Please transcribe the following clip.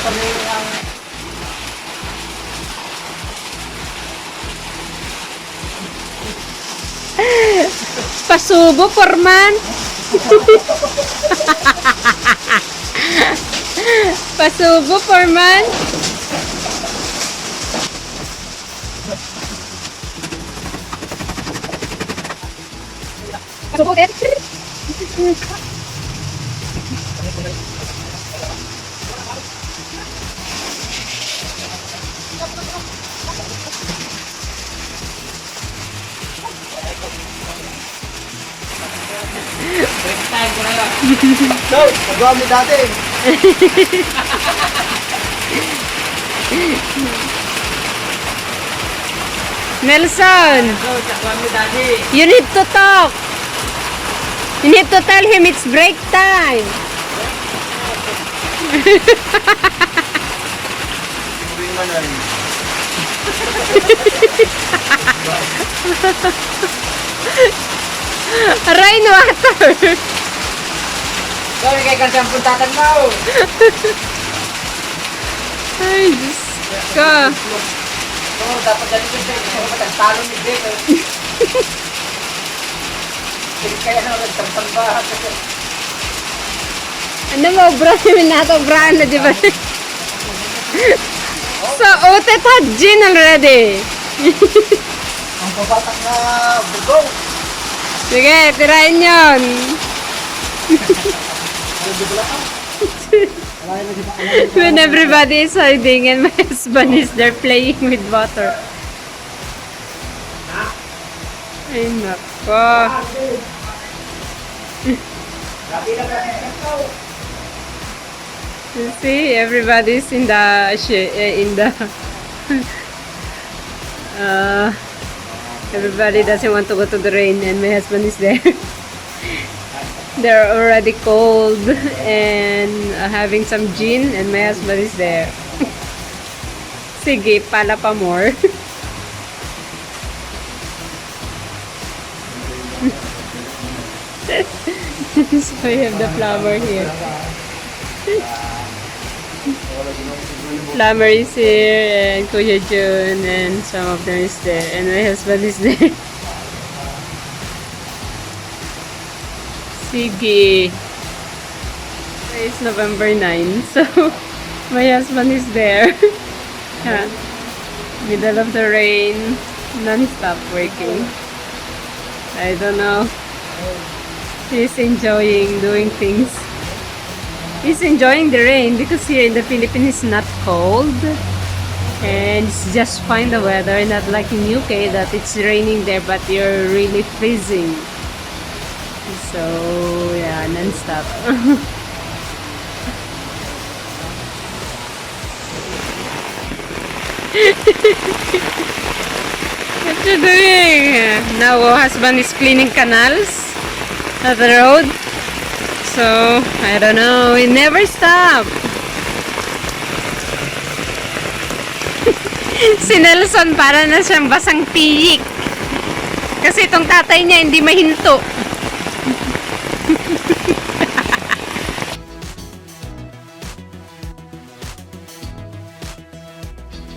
kami ang... Pasubo, Forman. Pasubo, Forman. Pasubo, ulit. Break time ko na yun. So, nagawa mo dati. Nelson, So, nagawa mo dati. you need to talk. You need to tell him it's break time. Uwi man na rin. Rainwater. Sorry kay kansang puntatan mo. Ay, Diyos ka. So, dapat dali ko siya. Kasi dapat ang talo ni Beto. Kaya na nagtangtang ba? Ano mo, bro? Natobran na, di ba? So, utet had gin already. Ang babatang na bugong. Sige, tirahin yun. When everybody is hiding and my husband is there playing with water. Ay, nako. You see, everybody's in the everybody doesn't want to go to the rain and my husband is there. They're already cold and having some gin and my husband is there. Sige, pala pa more. So we have the flower here. Flower is here and Kuya Jun and some of them is there and my husband is there. Sige. It's November 9, so my husband is there. Middle of the rain, non-stop working. I don't know. He's enjoying doing things. He's enjoying the rain because here in the Philippines it's not cold. And it's just fine the weather, not like in UK that it's raining there but you're really freezing. So, yeah, non-stop. What you doing? Now, husband is cleaning canals at the road. So, I don't know. It never stop. Si Nelson para na siyang basang tiyik. Kasi itong tatay niya hindi mahinto.